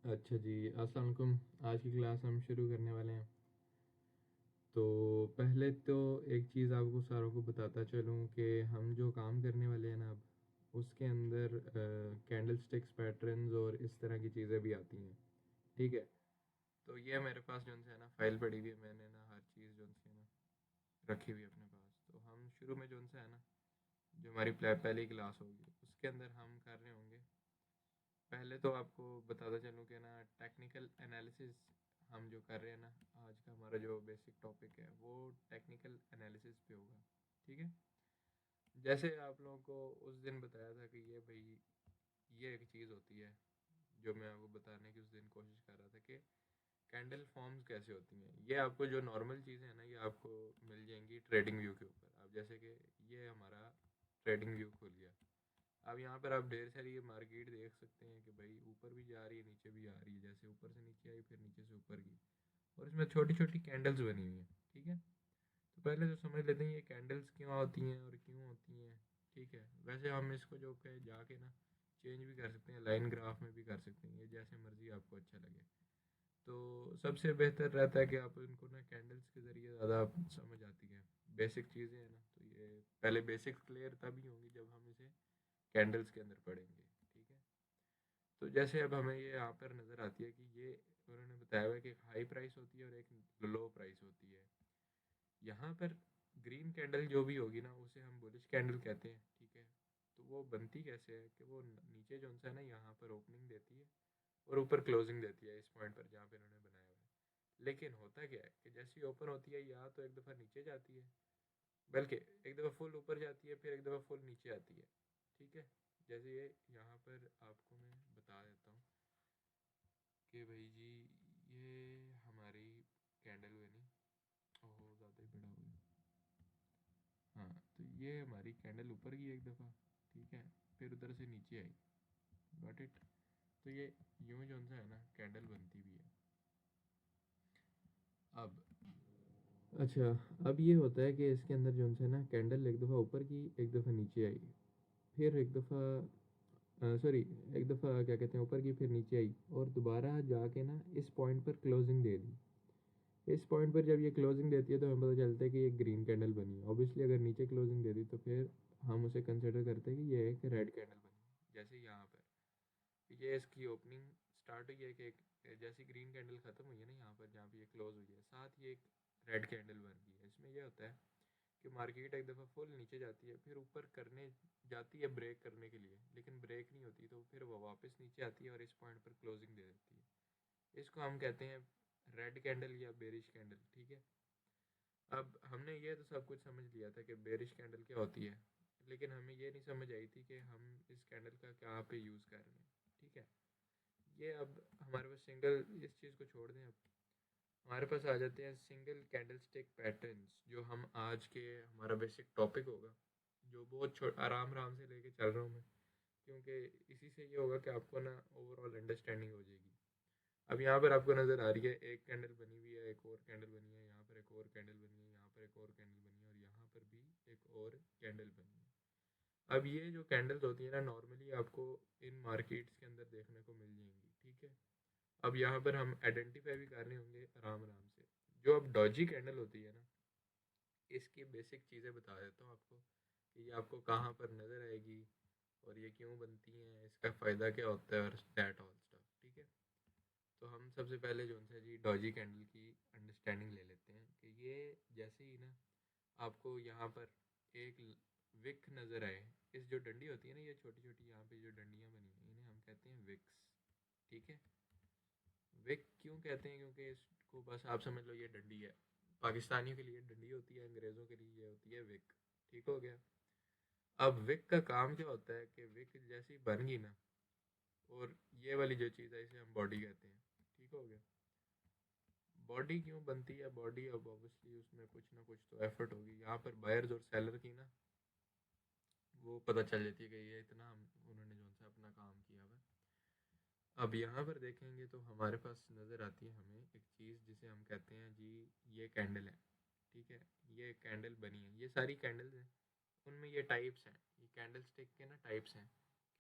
अच्छा जी, अस्सलाम वालेकुम। आज की क्लास हम शुरू करने वाले हैं। तो पहले तो एक चीज़ आपको सारों को बताता चलूँ कि हम जो काम करने वाले हैं ना अब, उसके अंदर कैंडल स्टिक्स पैटर्न्स और इस तरह की चीज़ें भी आती हैं। ठीक है। तो ये मेरे पास जो है ना फाइल पड़ी हुई है, मैंने ना हर चीज़ जो है ना रखी हुई है अपने पास। तो हम शुरू में जो है ना, जो हमारी पहली क्लास होगी उसके अंदर हम कर रहे होंगे। पहले तो आपको बताता चलूँ कि ना टेक्निकल एनालिसिस हम जो कर रहे हैं ना, आज का हमारा जो बेसिक टॉपिक है वो टेक्निकल एनालिसिस पे होगा। ठीक है। जैसे आप लोगों को उस दिन बताया था कि ये भाई ये एक चीज़ होती है जो मैं आपको बताने की उस दिन कोशिश कर रहा था कि कैंडल फॉर्म्स कैसे होती हैं। ये आपको जो नॉर्मल चीज़ें हैं ना, ये आपको मिल जाएंगी ट्रेडिंग व्यू के ऊपर। अब जैसे कि ये हमारा ट्रेडिंग व्यू खुल गया। अब यहाँ पर आप ढेर सारी ये मार्केट देख सकते हैं कि भाई ऊपर भी जा रही है, नीचे भी आ रही है। जैसे ऊपर से नीचे आई, फिर नीचे से ऊपर की, और इसमें छोटी छोटी कैंडल्स बनी हुई हैं। ठीक है। तो पहले तो समझ लेते हैं ये कैंडल्स क्यों होती हैं और क्यों होती हैं। ठीक है। वैसे हम इसको जो है जाके ना चेंज भी कर सकते हैं, लाइन ग्राफ में भी कर सकते हैं, ये जैसे मर्जी आपको अच्छा लगे। तो सबसे बेहतर रहता है कि आप इनको ना कैंडल्स के ज़रिए ज़्यादा समझ आती है। बेसिक चीज़ें हैं ना, तो ये पहले बेसिक्स क्लियर तभी होंगी जब हम इसे कैंडल्स के अंदर पढ़ेंगे। ठीक है। तो जैसे अब हमें ये यहाँ पर नज़र आती है कि ये उन्होंने बताया हुआ है कि एक हाई प्राइस होती है और एक लो प्राइस होती है। यहाँ पर ग्रीन कैंडल जो भी होगी ना, उसे हम बुलिश कैंडल कहते हैं। ठीक है। तो वो बनती कैसे है कि वो नीचे जो है ना यहाँ पर ओपनिंग देती है और ऊपर क्लोजिंग देती है इस पॉइंट पर जहाँ पे इन्होंने बनाया हुआ है। लेकिन होता क्या है कि जैसे ही ओपन होती है या तो एक दफ़ा नीचे जाती है, बल्कि एक दफ़ा फुल ऊपर जाती है, फिर एक दफ़ा फुल नीचे आती है। ठीक है। जैसे ये यहाँ पर आपको मैं बता देता हूँ कि भाई जी ये हमारी कैंडल बनी। ओहो, ज़्यादा ही बड़ा हो गया। हाँ, तो ये हमारी कैंडल ऊपर की एक दफ़ा। ठीक है। फिर उधर से नीचे आई। Got it. तो ये यूं जो है ना कैंडल बनती भी है। अब अच्छा, अब ये होता है कि इसके अंदर जो है ना कैंडल एक दफ़ा ऊपर की, एक दफ़ा नीचे आई, फिर एक दफ़ा सॉरी, एक दफ़ा क्या कहते हैं ऊपर की, फिर नीचे आई, और दोबारा जाके ना इस पॉइंट पर क्लोजिंग दे दी। इस पॉइंट पर जब ये क्लोजिंग देती है तो हमें पता चलता है कि ये ग्रीन कैंडल बनी है। ऑब्वियसली अगर नीचे क्लोजिंग दे दी तो फिर हम उसे कंसिडर करते हैं कि ये एक रेड कैंडल बनी है। जैसे यहाँ पर ये इसकी ओपनिंग स्टार्ट हुई है कि एक जैसी ग्रीन कैंडल ख़त्म हुई है ना यहाँ पर, जहाँ पे ये क्लोज हुई है, साथ ही एक रेड कैंडल बन गई है। इसमें यह होता है कि मार्केट एक दफ़ा फुल नीचे जाती है, फिर ऊपर करने जाती है ब्रेक करने के लिए, लेकिन ब्रेक नहीं होती, तो फिर वो वापस नीचे आती है और इस पॉइंट पर क्लोजिंग दे देती है। इसको हम कहते हैं रेड कैंडल या बेरिश कैंडल। ठीक है। अब हमने ये तो सब कुछ समझ लिया था कि बेरिश कैंडल क्या होती है, लेकिन हमें ये नहीं समझ आई थी कि हम इस कैंडल का क्या पे यूज़ कर रहे हैं। ठीक है। ये अब हमारे पास सिंगल, इस चीज़ को छोड़ दें, अब हमारे पास आ जाते हैं सिंगल कैंडल स्टिक पैटर्न्स, जो हम आज के हमारा बेसिक टॉपिक होगा, जो बहुत आराम आराम से लेके चल रहा हूँ मैं, क्योंकि इसी से ये होगा कि आपको ना ओवरऑल अंडरस्टैंडिंग हो जाएगी। अब यहाँ पर आपको नज़र आ रही है एक कैंडल बनी हुई है, एक और कैंडल बनी है, यहाँ पर एक और कैंडल बनी है, यहाँ पर एक और कैंडल बनी है, और यहाँ पर भी एक और कैंडल बनी है। अब ये जो कैंडल्स होती है ना, नॉर्मली आपको इन मार्केट्स के अंदर देखने को मिल जाएंगी। ठीक है। अब यहाँ पर हम आइडेंटिफाई भी कर रहे होंगे आराम आराम से। जो अब डॉजी कैंडल होती है ना, इसकी बेसिक चीज़ें बता देता हूँ आपको कि ये आपको कहाँ पर नज़र आएगी और ये क्यों बनती हैं, इसका फ़ायदा क्या होता है, और दैट ऑल स्टफ। ठीक है। तो हम सबसे पहले जो है जी डॉजी कैंडल की अंडरस्टैंडिंग ले लेते हैं कि ये जैसे ही ना आपको यहाँ पर एक विक नज़र आए, इस जो डंडी होती है ना, ये छोटी छोटी यहाँ पे जो डंडियाँ बनी हैं, इन्हें हम कहते हैं विक्स। ठीक है। विक क्यों कहते हैं, क्योंकि इसको बस आप समझ लो ये डंडी है। पाकिस्तानियों के लिए डंडी होती है, अंग्रेज़ों के लिए ये होती है विक। ठीक हो गया। अब विक का काम क्या होता है कि विक जैसी बन गई ना, और ये वाली जो चीज़ है इसे हम बॉडी कहते हैं। ठीक हो गया। बॉडी क्यों बनती है बॉडी, अब ऑब्वियसली उसमें कुछ ना कुछ तो एफर्ट होगी। यहाँ पर बायर्स और सेलर की ना वो पता चल जाती है कि ये इतना हम उन्होंने जो सा अपना काम किया हुआ है। अब यहाँ पर देखेंगे तो हमारे पास नज़र आती है हमें एक चीज़ जिसे हम कहते हैं जी ये कैंडल है। ठीक है। ये कैंडल बनी है, ये सारी कैंडल्स हैं, उनमें ये टाइप्स हैं, ये कैंडल स्टिक के ना टाइप्स हैं,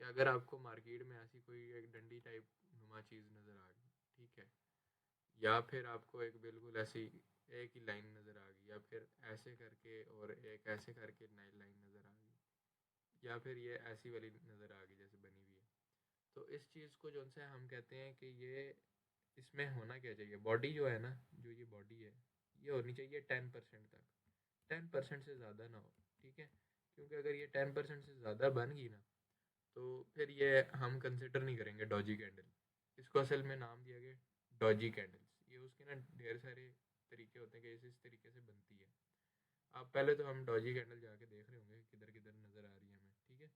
कि अगर आपको मार्केट में ऐसी कोई एक डंडी टाइप नुमा चीज़ नज़र आ गई, ठीक है, या फिर आपको एक बिल्कुल ऐसी एक ही लाइन नज़र आ गई, या फिर ऐसे करके और एक ऐसे करके नई लाइन नज़र आ गई, या फिर ये ऐसी वाली नज़र आ गई जैसे बनी हुई है। तो इस चीज़ को जो से हम कहते हैं कि ये इसमें होना क्या चाहिए, बॉडी जो है ना, जो ये बॉडी है, ये होनी चाहिए 10% तक, 10% से ज़्यादा ना हो, ठीक है, क्योंकि अगर ये 10% से ज़्यादा बन गई ना, तो फिर ये हम कंसिडर नहीं करेंगे डॉजी कैंडल। इसको असल में नाम दिया गया डॉजी कैंडल्स। ये उसके ना ढेर सारे तरीके होते हैं कि इस तरीके से बनती है। आप पहले तो हम डॉजी कैंडल जाके देख रहे होंगे किधर किधर नज़र आ रही है हमें, ठीक है।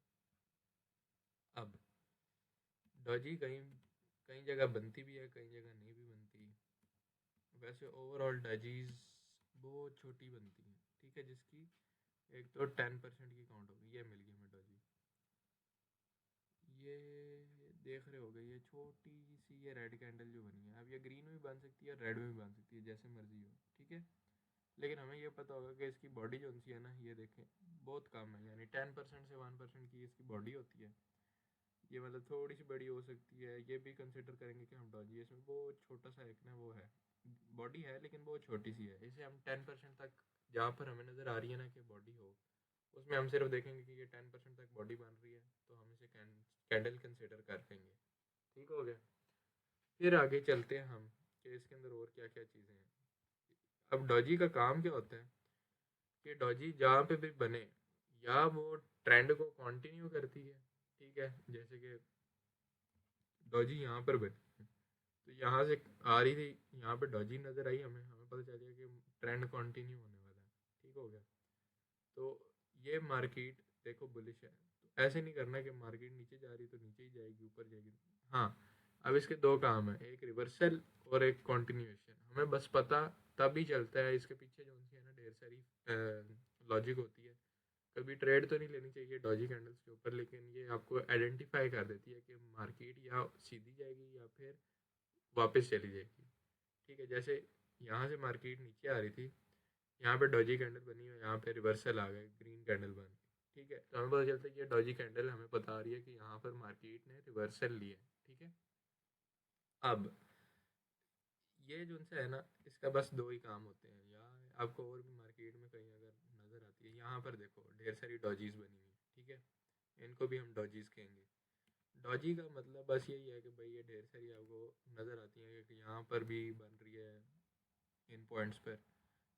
अब डॉजी कहीं कई जगह बनती भी है, कई जगह नहीं भी बनती। वैसे ओवरऑल डॉजीज बहुत छोटी बनती हैं, ठीक है, जिसकी एक तो 10% की काउंट होगी। ये मिल गई हमें डॉजी, ये देख रहे होगे, ये छोटी सी ये रेड कैंडल जो बनी है। अब ये ग्रीन में भी बन सकती है, रेड में भी बन सकती है, जैसे मर्जी हो, ठीक है। लेकिन हमें ये पता होगा कि इसकी बॉडी जो सी है ना, ये देखें बहुत कम है, यानी 10% से 1% की इसकी बॉडी होती है। ये मतलब थोड़ी सी बड़ी हो सकती है, ये भी कंसिडर करेंगे कि हम डॉजी, इसमें बहुत छोटा सा एक ना वो है, बॉडी है लेकिन बहुत छोटी सी है। इसे हम 10% तक, जहाँ पर हमें नज़र आ रही है ना कि बॉडी हो, उसमें हम सिर्फ देखेंगे कि ये 10% तक बॉडी बन रही है, तो हम इसे कैंडल कंसिडर कर लेंगे, ठीक हो गया। फिर आगे चलते हैं हम कि इसके अंदर और क्या क्या चीज़ें हैं। अब डॉजी का काम क्या होता है कि डॉजी जहाँ पे भी बने, या वो ट्रेंड को कंटिन्यू करती है, ठीक है, जैसे कि डॉजी यहाँ पर बनी, तो यहाँ से आ रही थी, यहाँ पे डॉजी नज़र आई, हमें हमें पता चल गया कि ट्रेंड कंटिन्यू होने वाला है, ठीक हो गया। तो ये मार्केट देखो बुलिश है, तो ऐसे नहीं करना कि मार्केट नीचे जा रही तो नीचे ही जाएगी, ऊपर जाएगी। हाँ, अब इसके दो काम है, एक रिवर्सल और एक कंटिन्यूएशन। हमें बस पता तभी चलता है, इसके पीछे जो है ना ढेर सारी लॉजिक होती है। कभी ट्रेड तो नहीं लेनी चाहिए डॉजी कैंडल्स के ऊपर, लेकिन ये आपको आइडेंटिफाई कर देती है कि मार्केट या सीधी जाएगी या फिर वापस चली जाएगी, ठीक है। जैसे यहाँ से मार्केट नीचे आ रही थी, यहाँ पे डॉजी कैंडल बनी है, यहाँ पे रिवर्सल आ गए, ग्रीन कैंडल बन गई, ठीक है, तो हमें पता चलता है कि डॉजी कैंडल हमें बता रही है कि यहाँ पर मार्केट ने रिवर्सल लिया, ठीक है। अब ये जो उनसे है ना, इसका बस दो ही काम होते हैं, या आपको और भी मार्केट में कहीं अगर नज़र आती है, यहाँ पर देखो ढेर सारी डॉजीज बनी हुई, ठीक है, इनको भी हम डॉजीज कहेंगे। डॉजी का मतलब बस यही है कि भाई ये ढेर सारी आपको नज़र आती है कि यहाँ पर भी बन रही है इन पॉइंट्स पर,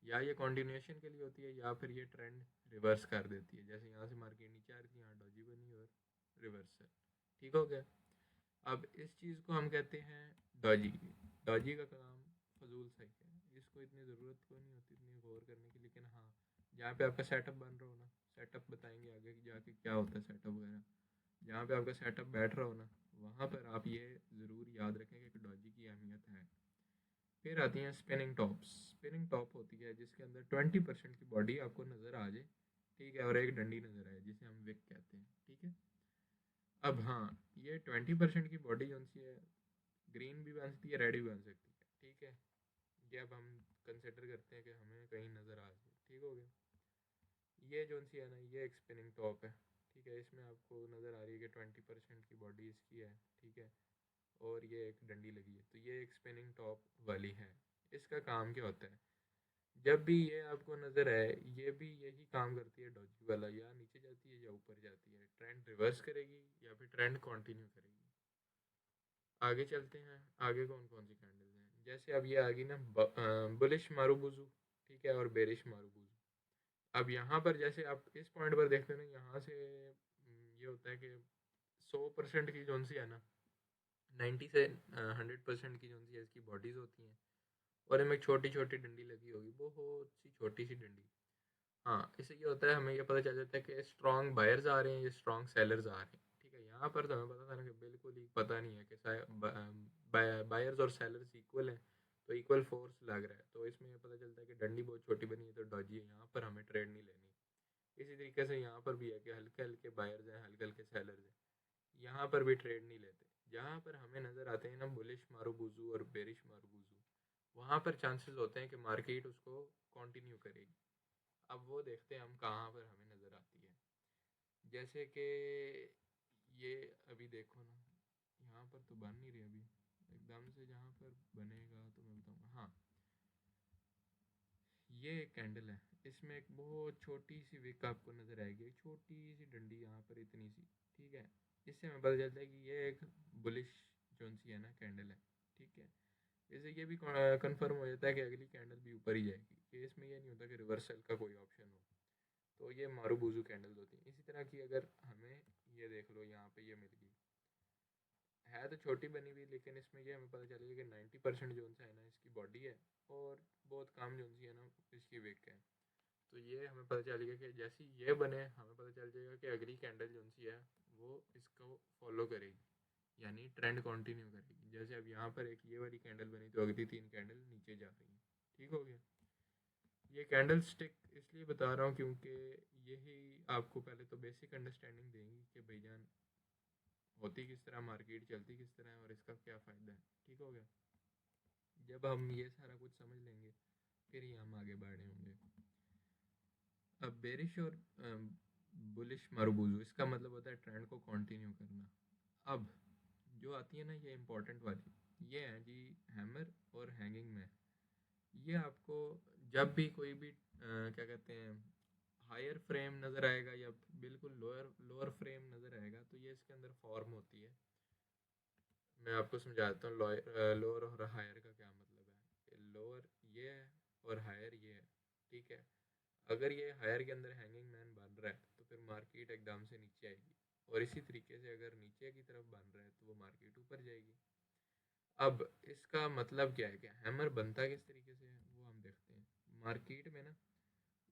या ये कॉन्टिन्यूएशन के लिए होती है, या फिर ये ट्रेंड रिवर्स कर देती है। जैसे यहाँ से मार्केट नीचे आ रही थी, यहाँ डॉजी बनी और रिवर्सल, ठीक हो गया। अब इस चीज़ को हम कहते हैं डॉजी। डॉजी का काम फजूल सही है, इसको इतनी ज़रूरत को नहीं होती इतनी गौर करने की, लेकिन हाँ, जहाँ पे आपका सेटअप बन रहा हो ना, सेटअप बताएंगे आगे जाके क्या होता है सेटअप वगैरह, जहाँ पे आपका सेटअप बैठ रहा हो ना, वहाँ पर आप ये ज़रूर याद रखें कि डॉजी की अहमियत है। फिर आती हैं स्पिनिंग टॉप्स। स्पिनिंग टॉप होती है जिसके अंदर 20% की बॉडी आपको नज़र आ जाए, ठीक है, और एक डंडी नज़र आए, जिसे हम विक कहते हैं, ठीक है। अब हाँ, ये 20% की बॉडी जो सी है, ग्रीन भी बन सकती है, रेड भी बन सकती है, ठीक है। ये अब हम कंसिडर करते हैं कि हमें कहीं नज़र आ जाए, ठीक हो गया। ये जो सी है ना, ये एक स्पिनिंग टॉप है, ठीक है, इसमें आपको नज़र आ रही है कि 20% की बॉडी इसकी है, ठीक है, और ये एक डंडी लगी है, तो ये एक स्पिनिंग टॉप वाली है। इसका काम क्या होता है, जब भी ये आपको नज़र आए, ये भी यही काम करती है डॉजी वाला, या नीचे जाती है या ऊपर जाती है, ट्रेंड रिवर्स करेगी या फिर ट्रेंड कंटिन्यू करेगी। आगे चलते हैं, आगे कौन कौन सी कैंडल्स हैं। जैसे अब ये आ गई ना बुलिश मारूबुजू, ठीक है, और बेरिश मारूबुजू। अब यहाँ पर जैसे आप इस पॉइंट पर देखते हैं ना, यहाँ से ये होता है कि 100% की जोन सी है ना, 90 से 100% की जोन सी है इसकी बॉडीज़ होती हैं, और इनमें छोटी छोटी डंडी लगी होगी, बहुत सी छोटी सी डंडी। हाँ, इससे ये होता है, हमें ये पता चल जाता है कि स्ट्रॉन्ग बायर्स आ रहे हैं या स्ट्रॉन्ग सेलर्स आ रहे हैं, ठीक है। यहाँ पर तो हमें पता था ना कि बिल्कुल ही पता नहीं है कि बायर्स और सेलर्स इक्वल हैं, तो इक्वल फोर्स लग रहा है, तो इसमें ये पता चलता है कि डंडी बहुत छोटी बनी है तो डॉजी है, यहाँ पर हमें ट्रेड नहीं लेनी। इसी तरीके से यहाँ पर भी है कि हल्के हल्के बायर्स हैं, हल्के हल्के सेलर्स हैं, यहाँ पर भी ट्रेड नहीं लेते। जहाँ पर हमें नज़र आते हैं ना बुलिश मारूबुजू और बेरिश मारूबुजू, वहाँ पर चांसेस होते हैं कि मार्केट उसको कंटिन्यू करेगी। अब वो देखते हैं हम कहाँ पर हमें नज़र आती है। जैसे कि ये अभी देखो ना, यहाँ पर तो बन नहीं रही अभी, से जहाँ पर बनेगा तो मैं बताऊँगा। हाँ, ये एक कैंडल है, इसमें एक बहुत छोटी सी विक आपको नज़र आएगी, एक छोटी सी डंडी यहाँ पर इतनी सी, ठीक है। इससे हमें पता चलता है कि ये एक बुलिश जोन सी है ना कैंडल है, ठीक है। इससे ये भी कंफर्म हो जाता है कि अगली कैंडल भी ऊपर ही जाएगी, कि इसमें ये नहीं होता कि रिवर्सल का कोई ऑप्शन हो। तो ये मारूबूजू कैंडल्स होती हैं। इसी तरह की अगर हमें ये देख लो, यहाँ पे ये मिल गई, है तो छोटी बनी हुई, लेकिन इसमें ये हमें पता चलेगा कि 90% जोन सा है ना इसकी बॉडी है, और बहुत काम जोन सी है ना इसकी विक है। तो ये हमें पता चलेगा कि जैसे ये बने हमें पता चल जाएगा कि अगली कैंडल जोन सी है वो इसको फॉलो करेगी, यानी ट्रेंड कंटिन्यू करेगी। जैसे अब यहाँ पर एक ये वाली कैंडल बनी तो अगली 3 कैंडल नीचे जा रही हैं, ठीक हो गया। ये कैंडल स्टिक इसलिए बता रहा हूँ क्योंकि यही आपको पहले तो बेसिक अंडरस्टैंडिंग देंगी कि भाईजान होती किस तरह, मार्केट चलती किस तरह है और इसका क्या फ़ायदा है, ठीक हो गया। जब हम ये सारा कुछ समझ लेंगे फिर ही हम आगे बढ़े होंगे। अब बेरिश और बुलिश मारूबूजू, इसका मतलब होता है ट्रेंड को कंटिन्यू करना। अब जो आती है ना ये इम्पोर्टेंट वाली, ये है जी हैमर और हैंगिंग मैन। ये आपको जब भी कोई भी क्या कहते हैं हायर फ्रेम नज़र आएगा या बिल्कुल लोअर लोअर फ्रेम नज़र आएगा, तो ये इसके अंदर फॉर्म होती है। मैं आपको समझाता हूँ लोअर और हायर का क्या मतलब है। लोअर ये है और हायर ये है, ठीक है। अगर ये हायर के अंदर हैंगिंग मैन बन रहा है तो फिर मार्केट एकदम से नीचे आएगी, और इसी तरीके से अगर नीचे की तरफ बन रहा है तो वो मार्केट ऊपर जाएगी। अब इसका मतलब क्या है कि हैमर बनता किस तरीके से है वो हम देखते हैं। मार्केट में ना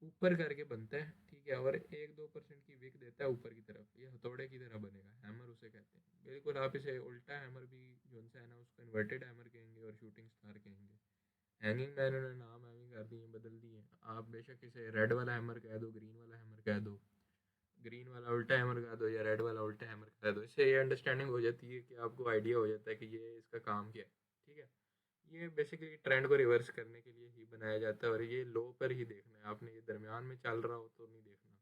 ऊपर करके बनता है, ठीक है, और 1-2% की विक देता है ऊपर की तरफ, ये हथौड़े की तरह बनेगा, हैमर उसे कहते हैं। बिल्कुल आप इसे उल्टा हैमर भी जो सा है ना उसको इन्वर्टेड हैमर कहेंगे और शूटिंग स्टार कहेंगे। हैंगिंग मैन उन्होंने नाम हैविंग कर दिए, बदल दिए। आप बेशक इसे रेड वाला हैमर कह दो, ग्रीन वाला हैमर कह दो, ग्रीन वाला उल्टा हैमर कह दो, या रेड वाला उल्टा हैमर कह दो, इससे ये अंडरस्टैंडिंग हो जाती है कि आपको आइडिया हो जाता है कि ये इसका काम क्या है, ठीक है। ये बेसिकली ट्रेंड को रिवर्स करने के लिए ही बनाया जाता है, और ये लो पर ही देखना है आपने, ये दरमियान में चल रहा हो तो नहीं देखना।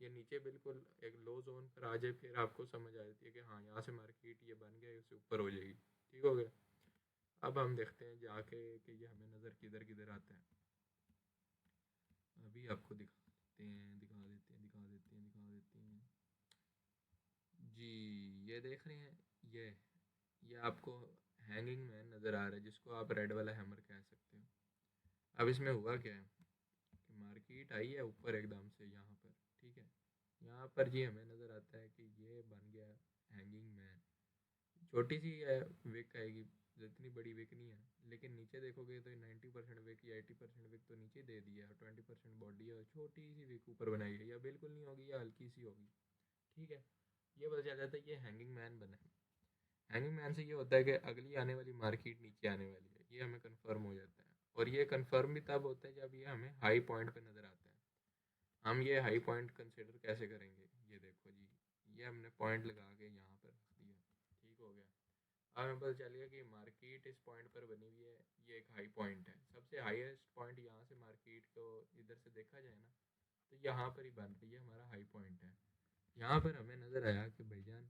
ये नीचे बिल्कुल एक लो जोन पर आ जाए फिर आपको समझ आ जाती है कि हाँ यहाँ से मार्केट ये बन गया, इससे ऊपर हो जाएगी, ठीक हो गया। अब हम देखते हैं जाके कि ये हमें नज़र किधर किधर आता है। अभी आपको दिखा देते हैं जी। ये देख रहे हैं, ये आपको हैंगिंग मैन नज़र आ रहा है, जिसको आप रेड वाला हैमर कह सकते हो। अब इसमें हुआ क्या है कि मार्केट आई है ऊपर एकदम से यहाँ पर, ठीक है। यहाँ पर जी हमें नज़र आता है कि ये बन गया हैंगिंग मैन। छोटी सी है विक आएगी, इतनी बड़ी विक नहीं है, लेकिन नीचे देखोगे तो 90% विक या 80% विक तो नीचे दे दिया है, 20% बॉडी है और छोटी सी विक ऊपर बनाई है, या बिल्कुल नहीं होगी या हल्की सी होगी, ठीक है। ये पता चल जाता है ये हैंगिंग मैन बना है। हैंगिंग मैन से ये होता है कि अगली आने वाली मार्केट नीचे आने वाली है, ये हमें कंफर्म हो जाता है। और ये कंफर्म भी तब होता है जब ये हमें हाई पॉइंट पे नज़र आता है। हम ये हाई पॉइंट कंसिडर कैसे करेंगे, ये देखो जी, ये हमने पॉइंट लगा के यहाँ पर रख दिया, ठीक हो गया। अब हमें पता चल गया कि मार्केट इस पॉइंट पर बनी हुई है, ये एक हाई पॉइंट है, सबसे हाईएस्ट पॉइंट यहाँ से मार्केट को इधर से देखा जाए ना तो यहाँ पर ही बन रही है, हमारा हाई पॉइंट है। यहाँ पर हमें नज़र आया कि भाईजान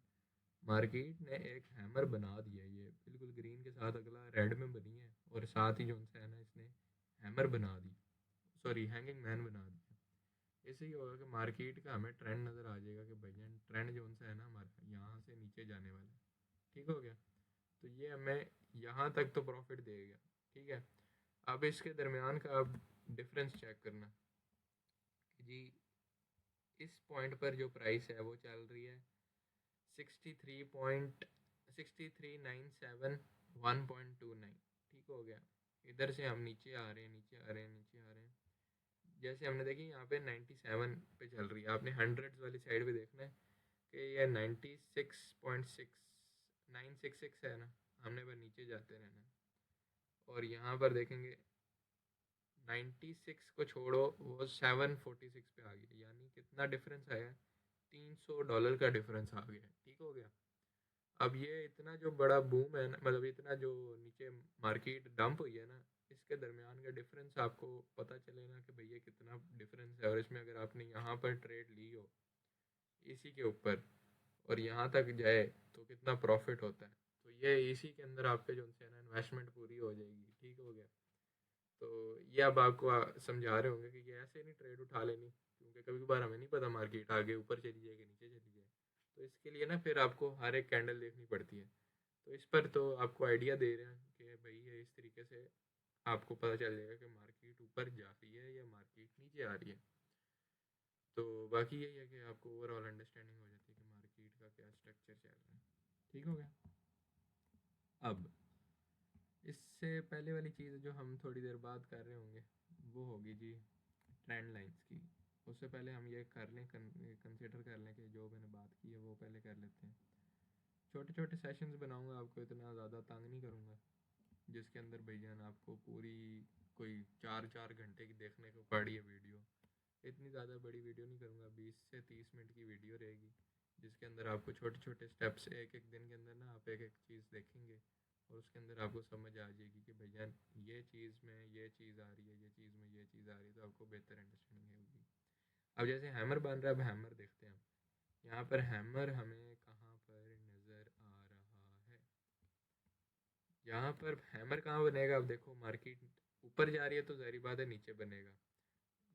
मार्केट ने एक हैमर बना दिया, ये बिल्कुल ग्रीन के साथ अगला रेड में बनी है, और साथ ही जो है ना इसने हैमर बना दी, सॉरी हैंगिंग मैन बना दिया। इससे ही होगा कि मार्केट का हमें ट्रेंड नज़र आ जाएगा कि भैया ट्रेंड जो है ना हमारा यहाँ से नीचे जाने वाला है, ठीक हो गया। तो ये हमें यहाँ तक तो प्रॉफिट देगा, ठीक है। अब इसके दरमियान का अब डिफरेंस चेक करना कि जी इस पॉइंट पर जो प्राइस है वो चल रही है 63.1.29, ठीक हो गया। इधर से हम नीचे आ रहे हैं, नीचे आ रहे हैं, नीचे आ रहे हैं। जैसे हमने देखी यहाँ पे 97 पे चल रही है, आपने हंड्रेड्स वाली साइड पे देखना है कि ये 96.6966 है ना, हमने पर नीचे जाते रहना है। और यहाँ पर देखेंगे 96 को छोड़ो वो 746 पे आ गया, यानी कितना डिफरेंस आया, $300 का डिफरेंस आ गया, ठीक हो गया। अब ये इतना जो बड़ा बूम है ना, मतलब इतना जो नीचे मार्केट डंप हुई है ना, इसके दरमियान का डिफरेंस आपको पता चले ना कि भैया कितना डिफरेंस है। और इसमें अगर आपने यहाँ पर ट्रेड ली हो इसी के ऊपर और यहाँ तक जाए तो कितना प्रॉफिट होता है। तो ये इसी के अंदर आपके जो है इन्वेस्टमेंट पूरी हो जाएगी। ठीक हो गया। तो ये अब आपको समझा रहे होंगे कि ये ऐसे नहीं ट्रेड उठा लेनी, क्योंकि कभी कभार हमें नहीं पता मार्केट आगे ऊपर चली जाए कि नीचे चली जाए। तो इसके लिए ना फिर आपको हर एक कैंडल देखनी पड़ती है। तो इस पर तो आपको आइडिया दे रहे हैं कि भाई ये इस तरीके से आपको पता चल जाएगा कि मार्केट ऊपर जा रही है या मार्केट नीचे आ रही है। तो बाकी यही है कि आपको ओवरऑल अंडरस्टैंडिंग हो जाती है कि मार्केट का क्या स्ट्रक्चर चल रहा है। ठीक हो गया। अब इससे पहले वाली चीज़ जो हम थोड़ी देर बाद कर रहे होंगे वो होगी जी ट्रेंड लाइंस की। उससे पहले हम ये कर लें, कंसिडर कर लें कि जो मैंने बात की है वो पहले कर लेते हैं। छोटे छोटे सेशंस बनाऊंगा, आपको इतना ज़्यादा तंग नहीं करूँगा जिसके अंदर भैया आपको पूरी कोई 4-4 घंटे की देखने को पड़ी है वीडियो। इतनी ज़्यादा बड़ी वीडियो नहीं करूँगा, 20 से 30 मिनट की वीडियो रहेगी जिसके अंदर आपको छोटे छोटे स्टेप्स एक एक दिन के अंदर ना आप एक एक चीज़ देखेंगे और उसके अंदर आपको समझ आ जाएगी कि भैया ये चीज़ में ये चीज़ आ रही है, ये चीज़ में ये चीज़ आ रही है, तो आपको बेहतर अंडरस्टैंडिंग होगी। अब जैसे हैमर बन रहा है, अब हैमर देखते हैं। यहाँ पर हैमर हमें कहाँ पर नज़र आ रहा है? यहाँ पर हैमर कहाँ बनेगा? अब देखो मार्केट ऊपर जा रही है तो ज़ाहिर बात है नीचे बनेगा।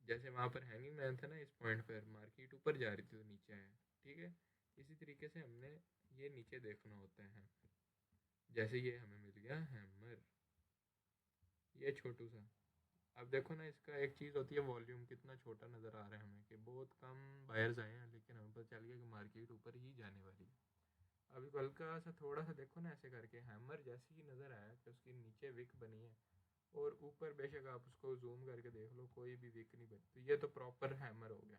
जैसे वहाँ पर हैंगिंग मैन था ना, इस पॉइंट पर मार्केट ऊपर जा रही थी तो नीचे आया। ठीक है, इसी तरीके से हमने ये नीचे देखना होता है। जैसे ये हमें मिल गया हैमर, ये छोटू सा। अब देखो ना, इसका एक चीज़ होती है वॉल्यूम, कितना छोटा नज़र आ रहा है हमें कि बहुत कम बायर्स आए हैं, लेकिन हमें पता चल गया कि मार्केट ऊपर ही जाने वाली है। अभी हल्का सा थोड़ा सा देखो ना, ऐसे करके हैमर जैसे ही नज़र आया कि उसके नीचे विक बनी है और ऊपर बेशक आप उसको जूम करके देख लो कोई भी विक नहीं बनी, तो ये तो प्रॉपर हैमर हो गया।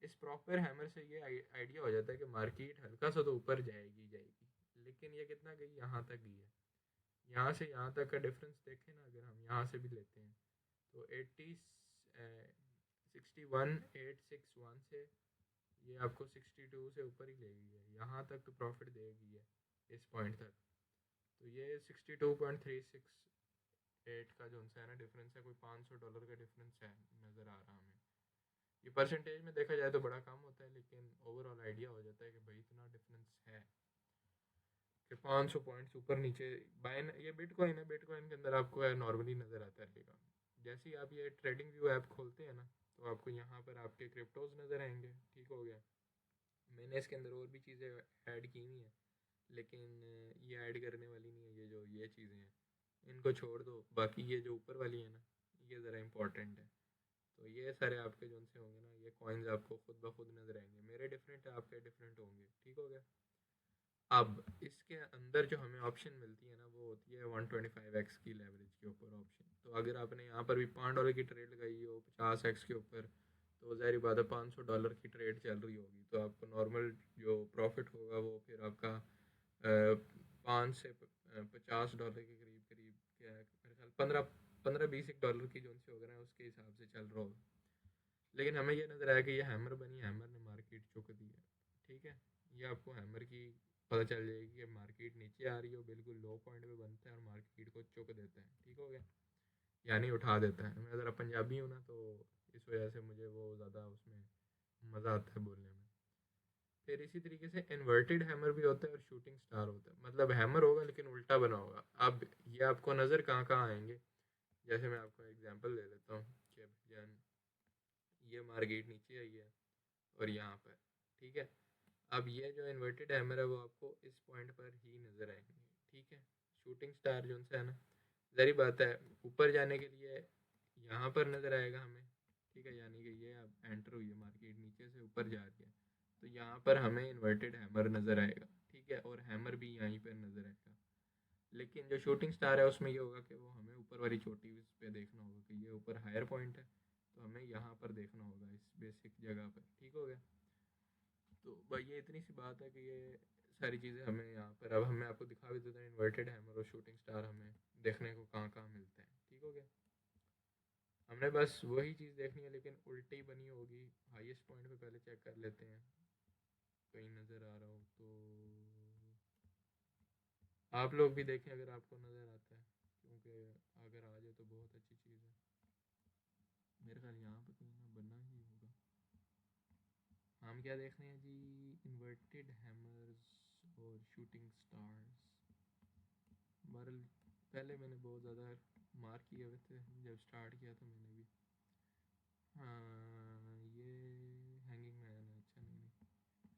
इस प्रॉपर हैमर से ये आइडिया हो जाता है कि मार्केट हल्का सा तो ऊपर जाएगी जाएगी, लेकिन ये कितना गई? यहाँ तक गई है। यहाँ से यहाँ तक का डिफरेंस देखें ना, अगर हम यहाँ से भी लेते हैं तो 61,861 से ये आपको 62 से ऊपर ही ले गई है। यहाँ तक तो प्रॉफिट देगी है इस पॉइंट तक। तो ये 62.368 का जो है ना डिफरेंस है, कोई $500 का डिफरेंस है नज़र आ रहा हमें। ये परसेंटेज में देखा जाए तो बड़ा कम होता है, लेकिन ओवरऑल आइडिया हो जाता है कि भाई इतना डिफरेंस है कि 500 पॉइंट्स ऊपर नीचे। बाइन ये बिटकॉइन है, बिटकॉइन के अंदर आपको नॉर्मली नज़र आता रहेगा। जैसे ही आप ये ट्रेडिंग व्यू ऐप खोलते हैं ना, तो आपको यहाँ पर आपके क्रिप्टोज नज़र आएंगे। ठीक हो गया। मैंने इसके अंदर और भी चीज़ें ऐड की हुई हैं, लेकिन ये ऐड करने वाली नहीं है। ये जो ये चीज़ें हैं इनको छोड़ दो, बाकी ये जो ऊपर वाली है ना ये ज़रा इंपॉर्टेंट है। तो ये सारे आपके जो से होंगे ना, ये कॉइन्स आपको खुद ब खुद नज़र आएंगे। मेरे डिफरेंट है, आपके डिफरेंट होंगे। ठीक हो गया। अब इसके अंदर जो हमें ऑप्शन मिलती है ना, वो होती है 125x की लेवरेज के ऊपर ऑप्शन। तो अगर आपने यहाँ पर भी $5 की ट्रेड लगाई हो 50x के ऊपर, तो ज़ाहिर बात है $500 की ट्रेड चल रही होगी, तो आपको नॉर्मल जो प्रॉफिट होगा वो फिर आपका 5 से 50 डॉलर के करीब करीब, क्या मेरे ख्याल 15-20 डॉलर की जो से होगा ना उसके हिसाब से चल रहा होगा। लेकिन हमें ये नज़र आया कि ये हैमर बनी, हैमर ने मार्केट चुक दी है। ठीक है, ये आपको हैमर की पता चल जाएगी कि मार्केट नीचे आ रही हो, बिल्कुल लो पॉइंट पे बनता है और मार्केट को चुक देता है। ठीक हो गया, यानी उठा देता है। मैं ज़रा पंजाबी हूँ ना, तो इस वजह से मुझे वो ज़्यादा उसमें मज़ा आता है बोलने में। फिर इसी तरीके से इन्वर्टेड हैमर भी होता है और शूटिंग स्टार होता है। मतलब हैमर होगा लेकिन उल्टा बना होगा। अब ये आपको नज़र कहाँ कहाँ आएंगे? जैसे मैं आपको एग्जांपल दे देता हूँ कि जान ये मार्केट नीचे आई है और यहाँ पर, ठीक है, अब ये जो इन्वर्टेड हैमर है वो आपको इस पॉइंट पर ही नज़र आएंगे। ठीक है, शूटिंग स्टार जो है ना, ज़ाहिर बात है ऊपर जाने के लिए यहाँ पर नज़र आएगा हमें। ठीक है, यानी कि ये अब एंटर हुई है मार्केट, नीचे से ऊपर जा रही है, तो यहाँ पर हमें इन्वर्टेड हैमर नज़र आएगा। ठीक है, और हैमर भी यहीं पर नज़र आएगा। लेकिन जो शूटिंग स्टार है उसमें ये होगा कि वो हमें ऊपर वाली चोटी पे देखना होगा कि ये ऊपर हायर पॉइंट है, तो हमें यहाँ पर देखना होगा इस बेसिक जगह पर। ठीक हो गया। तो भाई ये इतनी सी बात है कि ये सारी चीज़ें हमें यहाँ पर, अब हमें आपको दिखा भी देते हैं इन्वर्टेड हैमर और शूटिंग स्टार हमें देखने को कहाँ कहाँ मिलते हैं। ठीक हो गया। हमने बस वही चीज़ देखनी है लेकिन उल्टी बनी होगी। हाईएस्ट पॉइंट पे पहले चेक कर लेते हैं, कहीं नज़र आ रहा हो तो आप लोग भी देखें अगर आपको नज़र आता है, क्योंकि अगर आ जाए तो बहुत अच्छी चीज़ है। मेरे ख्याल यहाँ पर कहीं ना बनना ही होगा। हम क्या देख रहे हैं जी? इन्वर्टेड हैमर्स और शूटिंग स्टार्स। बहरहाल पहले मैंने बहुत ज़्यादा मार्क किए हुए थे जब स्टार्ट किया था मैंने भी। हाँ ये हैंगिंग मैन है, अच्छा नहीं नहीं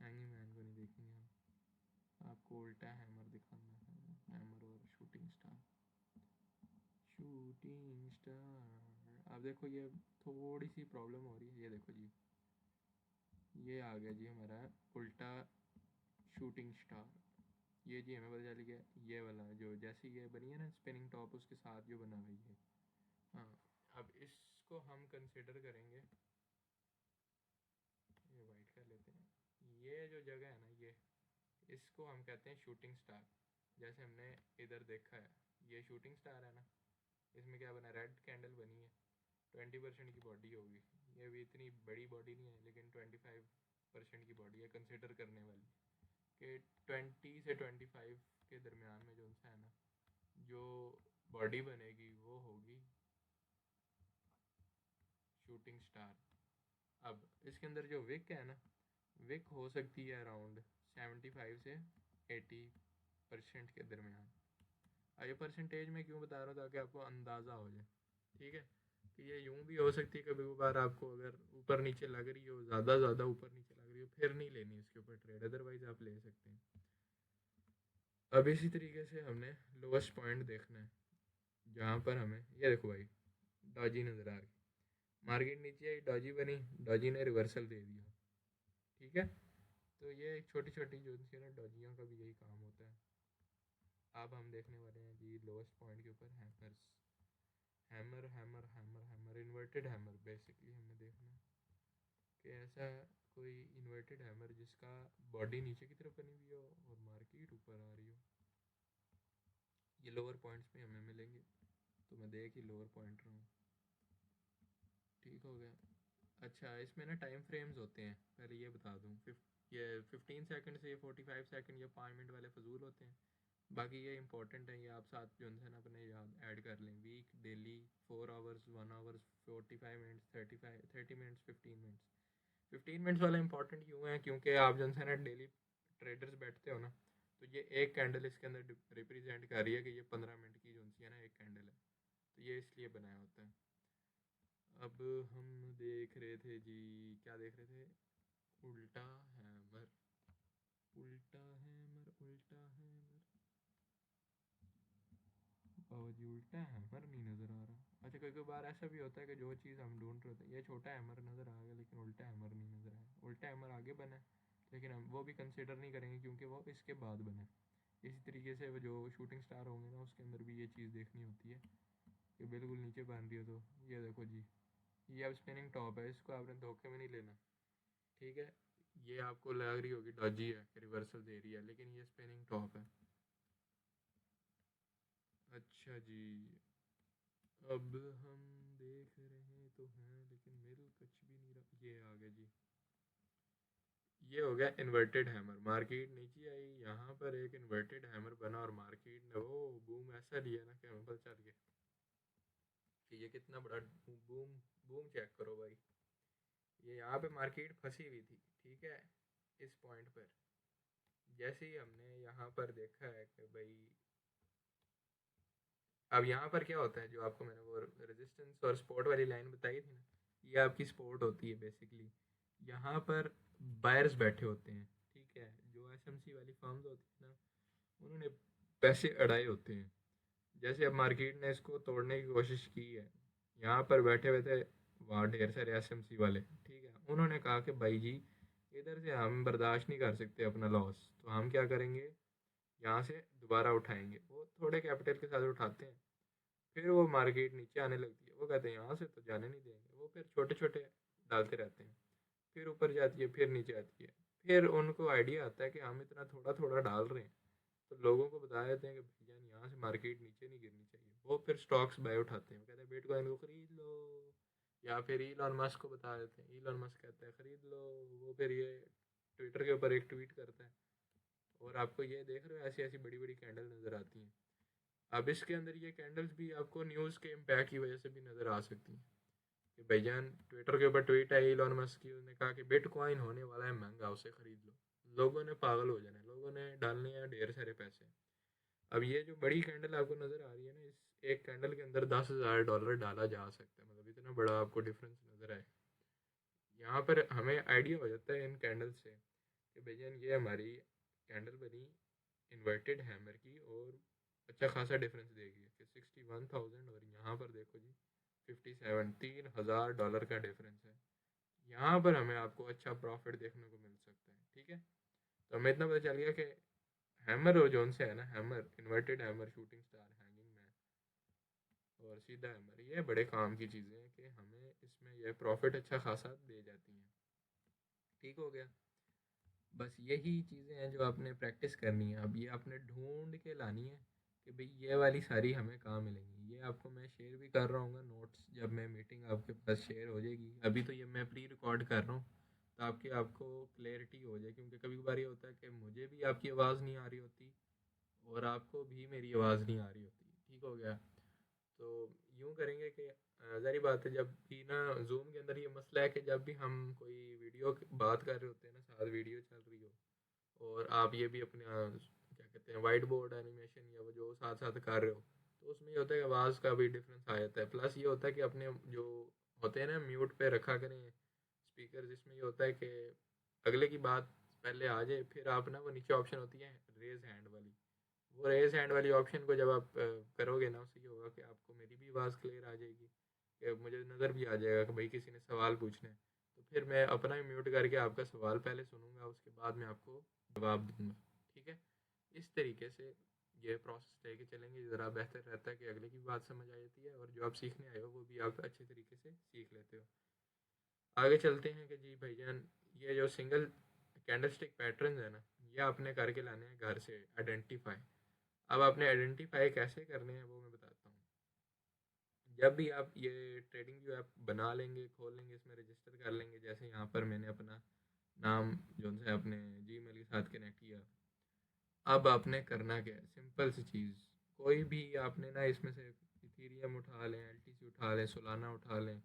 हैंगिंग मैन को नहीं देखेंगे हम। आपको उल्टा हैमर दिखाना है, हैमर और शूटिंग स्टार। शूटिंग स्टार अब देखो ये थोड़ी सी प्रॉब्लम हो रही है, ये देखो जी ये आ गया जी हमारा उल्टा शूटिंग स्टार। ये जी हमें पता चल गया ये वाला जो जैसे ये बनी है ना स्पिनिंग टॉप उसके साथ जो बना हुआ है। हाँ अब इसको हम कंसिडर करेंगे, ये वाइट कर लेते हैं। ये जो जगह है ना ये इसको हम कहते हैं शूटिंग स्टार। जैसे हमने इधर देखा है ये शूटिंग स्टार है ना, इसमें क्या बना रेड कैंडल बनी है, 20% की बॉडी होगी। ये भी इतनी बड़ी बॉडी नहीं है लेकिन 25% की बॉडी है कंसिडर करने वाली, कि 20 से 25 के दरमियान में जो सा है ना जो बॉडी बनेगी वो होगी शूटिंग स्टार। अब इसके अंदर जो विक है ना विक हो सकती है अराउंड 75 से 80% के दरमियान। ये परसेंटेज में क्यों बता रहा हूँ ताकि आपको अंदाज़ा हो जाए, ठीक है। कि ये यूं भी हो सकती है कभी कभार आपको अगर ऊपर नीचे लग रही हो, ज़्यादा ऊपर नीचे लग रही हो, फिर नहीं लेनी इसके ऊपर ट्रेड, अदरवाइज़ आप ले सकते हैं। अब इसी तरीके से हमने लोवेस्ट पॉइंट देखना है जहाँ पर हमें ये देखो भाई डॉजी नज़र आ गई, मार्केट नीचे आई डॉजी बनी, डॉजी ने रिवर्सल दे दिया, ठीक है। तो ये छोटी छोटी जो थी ना डॉजियों का भी यही काम होता है। अब हम देखने वाले हैं जी लोवेस्ट पॉइंट के ऊपर hammers, hammer hammer hammer hammer inverted hammer basically हमें देखना है कि ऐसा कोई इन्वर्टेड हैमर जिसका बॉडी नीचे की तरफ बनी हुई हो और मार्केट ऊपर आ रही हो। ये लोअर पॉइंट्स में हमें मिलेंगे, तो मैं देख ही लोअर पॉइंट रहा हूँ, ठीक हो गया। अच्छा इसमें ना टाइम फ्रेम्स होते हैं, पहले ये बता दूँ ये 15 सेकंड से ये 45 सेकंड या 5 मिनट वाले फजूल होते हैं। बाकी ये इंपॉर्टेंट है, ये आप साथ जो है ना अपने याद ऐड कर लें। Week daily 4 hours 1 hours 45 minutes 30 minutes 15 minutes. 15 minutes वाला इंपॉर्टेंट क्यों है क्योंकि आप जो है ना डेली ट्रेडर्स बैठते हो ना, तो ये एक कैंडल इसके अंदर रिप्रेजेंट कर रही है कि ये 15 मिनट की जो है ना एक कैंडल है, तो ये इसलिए बनाया होता है। अब हम देख रहे थे जी, क्या देख रहे थे, उल्टा हैमर उल्टा हैमर उल्टा हैमर। बाबा जी उल्टा हैमर नहीं नज़र आ रहा। अच्छा कई बार ऐसा भी होता है कि जो चीज़ हम ढूंढ रहे होते हैं, ये छोटा हैमर नज़र आ गया लेकिन उल्टा हैमर नहीं नज़र आया। उल्टा हैमर आगे बना है लेकिन हम वो भी कंसिडर नहीं करेंगे क्योंकि वो इसके बाद बना है। इसी तरीके से वो जो शूटिंग स्टार होंगे ना उसके अंदर भी ये चीज़ देखनी होती है कि बिल्कुल नीचे बन रही हो। तो ये देखो जी ये अब स्पिनिंग टॉप है, इसको आपने धोखे में नहीं लेना, ठीक है। ये आपको लग रही होगी डॉजी है कि रिवर्सल दे रही है, लेकिन ये स्पिनिंग टॉप है। अच्छा जी अब हम देख रहे तो हैं लेकिन मिल कुछ भी नहीं रहा। ये आ गया जी, ये हो गया इन्वर्टेड हैमर। मार्केट नीचे आई, यहाँ पर एक इन्वर्टेड हैमर बना और मार्केट ने वो बूम ऐसा लिया ना कि हमें पता चल गया कि ये कितना बड़ा बूम। बूम चेक करो भाई, ये यहाँ पे मार्केट फंसी हुई थी, ठीक है। इस पॉइंट पर जैसे ही हमने यहाँ पर देखा है कि भाई अब यहाँ पर क्या होता है, जो आपको मैंने वो रेजिस्टेंस और सपोर्ट वाली लाइन बताई थी ना, ये आपकी सपोर्ट होती है बेसिकली। यहाँ पर बायर्स बैठे होते हैं, ठीक है। जो एसएमसी वाली फर्म्स होती है ना उन्होंने पैसे अड़ाए होते हैं। जैसे अब मार्केट ने इसको तोड़ने की कोशिश की है, यहाँ पर बैठे हुए थे वहाँ ढेर सारे एसएमसी वाले, ठीक है। उन्होंने कहा कि भाई जी इधर से हम बर्दाश्त नहीं कर सकते अपना लॉस, तो हम क्या करेंगे यहाँ से दोबारा उठाएंगे। वो थोड़े कैपिटल के साथ उठाते हैं, फिर वो मार्केट नीचे आने लगती है, वो कहते हैं यहाँ से तो जाने नहीं देंगे, वो फिर छोटे छोटे डालते रहते हैं, फिर ऊपर जाती है फिर नीचे आती है। फिर उनको आइडिया आता है कि हम इतना थोड़ा थोड़ा डाल रहे हैं, तो लोगों को बता देते हैं कि भैया यहाँ से मार्केट नीचे नहीं गिरनी चाहिए। वो फिर स्टॉक्स बाय उठाते हैं, कहते हैं बिटकॉइन को खरीद लो, या फिर ईलॉन मस्क को बता देते हैं, ईलॉन मस्क कहता है खरीद लो। वो फिर ये ट्विटर के ऊपर एक ट्वीट करता है और आपको ये देख रहे हो ऐसी ऐसी बड़ी बड़ी कैंडल नज़र आती हैं। अब इसके अंदर ये कैंडल्स भी आपको न्यूज़ के इम्पैक्ट की वजह से भी नज़र आ सकती हैं कि भाईजान ट्विटर के ऊपर ट्वीट है इलॉन मस्क की, उसने कहा कि बिटकॉइन होने वाला है महंगा, उसे खरीद लो। लोगों ने पागल हो जाना है, लोगों ने डालने हैं ढेर सारे पैसे। अब ये जो बड़ी कैंडल आपको नज़र आ रही है ना, इस एक कैंडल के अंदर $10,000 डाला जा सकता है, मतलब इतना बड़ा आपको डिफरेंस नज़र आए। यहाँ पर हमें आइडिया हो जाता है इन कैंडल से कि भैया ये हमारी कैंडल बनी इन्वर्टेड हैमर की, और अच्छा खासा डिफरेंस देगी कि 61,000, और यहाँ पर देखो जी 57, $3,000 का डिफरेंस है। यहाँ पर हमें आपको अच्छा प्रॉफिट देखने को मिल सकता है। ठीक है, तो हमें इतना पता चल गया कि हैमर और जोन से है ना, hammer inverted hammer, shooting star, hanging man और सीधा हैमर, ये बड़े काम की चीज़ें हैं कि हमें इसमें यह प्रॉफिट अच्छा खासा दे जाती हैं। ठीक हो गया, बस यही चीज़ें हैं जो आपने प्रैक्टिस करनी है। अब ये आपने ढूंढ के लानी है कि भाई ये वाली सारी हमें कहाँ मिलेंगी। ये आपको मैं शेयर भी कर रहा हूँ नोट्स, जब मैं मीटिंग आपके पास शेयर हो जाएगी। अभी तो ये मैं प्री रिकॉर्ड कर रहा हूँ ताकि आपको क्लैरिटी हो जाए, क्योंकि कभी कभार ये होता है कि मुझे भी आपकी आवाज़ नहीं आ रही होती और आपको भी मेरी आवाज़ नहीं आ रही होती। ठीक हो गया, तो यूँ करेंगे कि ज़ाहिर बात है, जब भी ना जूम के अंदर ये मसला है कि जब भी हम कोई वीडियो बात कर रहे होते हैं ना, साथ वीडियो चल रही हो और आप ये भी अपने क्या कहते हैं वाइट बोर्ड एनिमेशन या वो जो साथ साथ कर रहे हो, तो उसमें ये होता है कि आवाज़ का भी डिफरेंस आ जाता है। प्लस ये होता है कि अपने जो होते हैं ना म्यूट पे रखा करें स्पीकर, जिसमें ये होता है कि अगले की बात पहले आ जाए, फिर आप ना वो नीचे ऑप्शन होती है रेज हैंड वाली, वो रेज हैंड वाली ऑप्शन को जब आप करोगे ना, उससे ये होगा कि आपको मेरी भी आवाज़ क्लियर आ जाएगी, कि मुझे नज़र भी आ जाएगा कि भाई किसी ने सवाल पूछना है, तो फिर मैं अपना ही म्यूट करके आपका सवाल पहले सुनूंगा, उसके बाद मैं आपको जवाब दूंगा। ठीक है, इस तरीके से ये प्रोसेस लेके चलेंगे, ज़रा बेहतर रहता है कि अगले की बात समझ आ जाती है और जो आप सीखने आए हो वो भी आप अच्छे तरीके से सीख लेते हो। आगे चलते हैं कि जी भाईजान, ये जो सिंगल कैंडलस्टिक पैटर्न है ना, ये आपने करके लाने हैं घर से आइडेंटिफाई। अब आपने आइडेंटिफाई कैसे करने हैं वो मैं बताता हूँ। जब भी आप ये ट्रेडिंग जो ऐप बना लेंगे, खोल लेंगे, इसमें रजिस्टर कर लेंगे, जैसे यहाँ पर मैंने अपना नाम जो है अपने जीमेल के साथ कनेक्ट किया। अब आपने करना क्या है, सिंपल सी चीज़, कोई भी आपने ना इसमें से इथीरियम उठा लें, एलटीसी उठा लें, सोलाना उठा लें,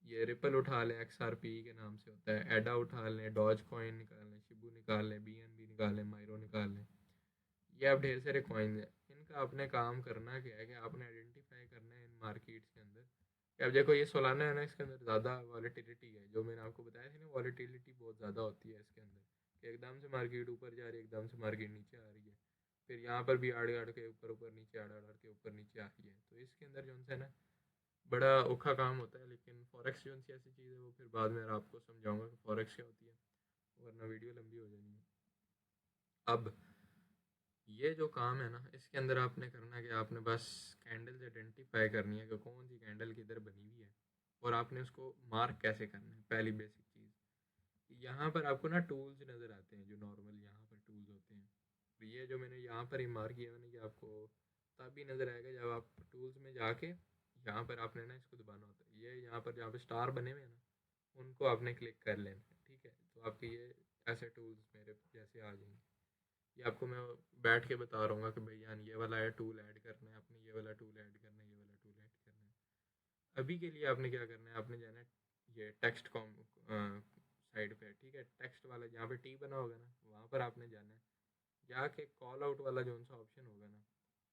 ये रिपल उठा लें, XRP के नाम से होता है, एडा उठा लें, डॉज कॉइन निकाल लें, शिबू निकाल लें, BNB निकाल लें, माइरो निकाल लें। ये अब ढेर सारे कॉइन्स हैं, इनका आपने काम करना क्या है कि आपने आइडेंटिफाई करना है इन मार्केट्स के अंदर कि अब देखो ये सोलाना है ना, इसके अंदर ज़्यादा वॉलेटिलिटी है, जो मैंने आपको बताया था ना, वॉलेटिलिटी बहुत ज़्यादा होती है इसके अंदर कि एकदम से मार्केट ऊपर जा रही है, एकदम से मार्केट नीचे आ रही है, फिर यहाँ पर भी आड़ आड़ के ऊपर ऊपर नीचे, आड़ आड़ के ऊपर नीचे आ रही है। तो इसके अंदर जो है ना बड़ा औखा काम होता है। लेकिन फॉरेक्स जो सी ऐसी चीज़ है वो फिर बाद में आपको समझाऊंगा कि फॉरेक्स क्या होती है, वरना वीडियो लंबी हो जानी है। अब ये जो काम है ना, इसके अंदर आपने करना कि आपने बस कैंडल्स आइडेंटिफाई करनी है कि कौन सी कैंडल किधर बनी हुई है, और आपने उसको मार्क कैसे करना है। पहली बेसिक चीज़, यहाँ पर आपको ना टूल्स नज़र आते हैं, जो नॉर्मल यहाँ पर टूल्स होते हैं। तो ये जो मैंने यहाँ पर ही मार्क किया मैंने, कि आपको तभी नज़र आएगा जब आप टूल्स में जाके यहाँ पर आपने ना इसको दबाना होता है। ये यहाँ पर जहाँ पे स्टार बने हुए हैं ना, उनको आपने क्लिक कर लेना है। ठीक है, तो आपके ये ऐसे टूल्स मेरे जैसे आ जाएंगे। ये आपको मैं बैठ के बता रहा हूँ कि भैया ये वाला टूल ऐड करना है आपने, ये वाला टूल ऐड करना है, ये वाला टूल ऐड करना है। अभी के लिए आपने क्या करना है, आपने जाना है ये टेक्स्ट कॉम साइड पे। ठीक है, टेक्स्ट वाला जहाँ पे टी बना होगा ना, वहाँ पर आपने जाना है, जाके कॉल आउट वाला जो सा ऑप्शन होगा ना,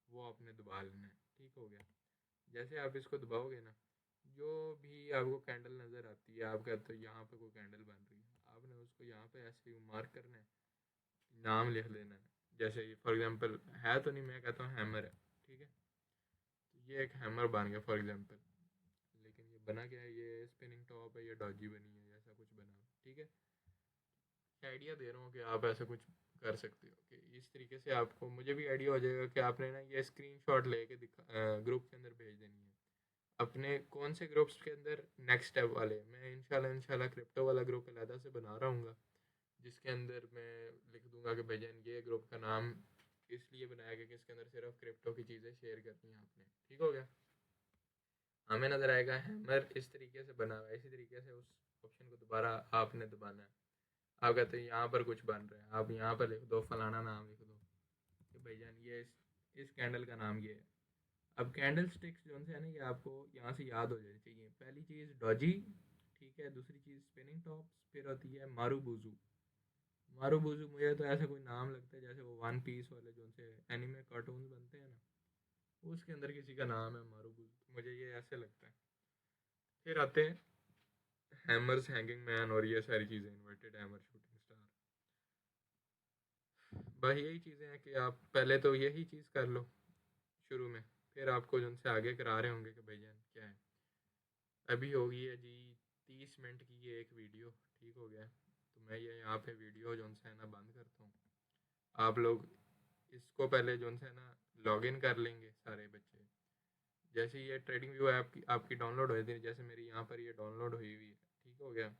वो आपने दबा लेना है। ठीक हो गया, जैसे आप इसको दबाओगे ना, जो भी आपको कैंडल नज़र आती है, आप कहते हो यहाँ पे कोई कैंडल बन रही है, आपने उसको यहाँ पे ऐसे ही मार्क करना है, नाम लिख देना है। जैसे ये फॉर एग्जांपल है तो नहीं, मैं कहता हूँ हैमर है। ठीक है, तो ये एक हैमर बन गया फॉर एग्जांपल, लेकिन ये बना क्या है, ये स्पिनिंग टॉप है, ये डॉजी बनी है, ऐसा कुछ बना है। ठीक है, आइडिया दे रहा हूँ कि आप ऐसा कुछ कर सकते हो कि इस तरीके से आपको, मुझे भी आइडिया हो जाएगा कि आपने ना ये स्क्रीनशॉट लेके ग्रुप के अंदर भेज देनी है अपने। कौन से ग्रुप्स के अंदर, नेक्स्ट स्टेप वाले, मैं इंशाल्लाह क्रिप्टो वाला ग्रुप अलहदा से बना रहा हूँ, जिसके अंदर मैं लिख दूंगा कि भाईजान ये ग्रुप का नाम इसलिए बनाया गया कि इसके अंदर सिर्फ क्रिप्टो की चीज़ें शेयर करनी है आपने। ठीक हो गया, हमें नज़र आएगा हैमर इस तरीके से बना हुआ है, इसी तरीके से उस ऑप्शन को दोबारा आपने दबाना है। आप कहते हैं यहाँ पर कुछ बन रहा है, आप यहाँ पर लिख दो फलाना नाम लिख दो कि भाईजान ये इस कैंडल का नाम ये है। अब कैंडल स्टिक्स जो है ना, ये आपको यहाँ से याद हो जानी चाहिए। पहली चीज़ डॉजी, ठीक है, दूसरी चीज़ स्पिनिंग टॉप्स, फिर होती है मारू बुजू। मारूबुजू मुझे तो ऐसा कोई नाम लगता है जैसे वो वन पीस वाले जो से एनिमे कार्टून बनते हैं ना, उसके अंदर किसी का नाम है मारूबुजू, मुझे ये ऐसे लगता है। फिर आते हैं हैमर्स, हैंगिंग मैन और ये सारी चीज़ें, इन्वर्टेड हैमर, शूटिंग स्टार। बस यही चीज़ें हैं कि आप पहले तो यही चीज़ कर लो शुरू में, फिर आपको जो उनसे आगे करा रहे होंगे कि भैया क्या है। अभी हो गई है जी 30 मिनट की ये एक वीडियो, ठीक हो गया है। तो मैं ये यहाँ पे वीडियो जो है ना बंद करता हूँ। आप लोग इसको पहले जो है ना लॉगिन कर लेंगे सारे बच्चे। जैसे ये ट्रेडिंग व्यू ऐप की आपकी डाउनलोड हुई थी, जैसे मेरी यहाँ पर ये डाउनलोड हुई हुई है, ठीक हो गया।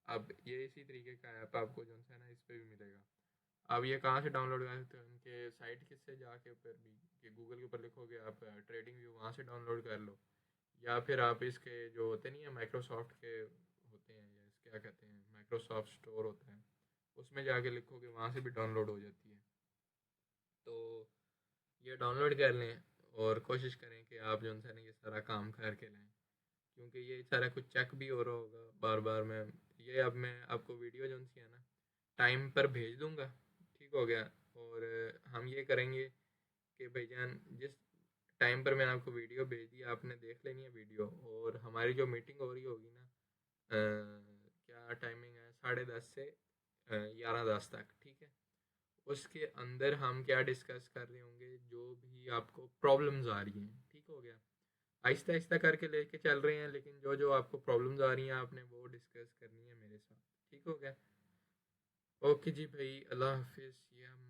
अब ये इसी तरीके का ऐप आपको जो है ना इस पर भी मिलेगा। अब ये कहाँ से डाउनलोड कर सकते हो, उनके साइट किससे जाके ऊपर भी कि गूगल के ऊपर लिखोगे आप ट्रेडिंग व्यू, वहाँ से डाउनलोड कर लो। या फिर आप इसके जो होते नहीं है माइक्रोसॉफ्ट के होते हैं, या क्या कहते हैं, माइक्रोसॉफ्ट स्टोर होता है, उसमें जाके लिखोगे, वहाँ से भी डाउनलोड हो जाती है। तो ये डाउनलोड कर लें और कोशिश करें कि आप जो है ना ये सारा काम करके लें, क्योंकि ये सारा कुछ चेक भी हो रहा होगा बार बार। मैं आपको वीडियो जो है ना टाइम पर भेज दूंगा, ठीक हो गया। और हम ये करेंगे कि भाईजान जिस टाइम पर मैंने आपको वीडियो भेज दी, आपने देख लेनी है वीडियो, और हमारी जो मीटिंग हो रही होगी ना, क्या टाइमिंग है, 10:30 से 11:10 तक, ठीक है। उसके अंदर हम क्या डिस्कस कर रहे होंगे, जो भी आपको प्रॉब्लम्स आ रही हैं, ठीक हो गया। आहिस्ता आहिस्ता करके लेके चल रहे हैं, लेकिन जो जो आपको प्रॉब्लम्स आ रही हैं आपने वो डिस्कस करनी है मेरे साथ, ठीक हो गया। ओके जी भाई, अल्लाह हाफिज़। ये हम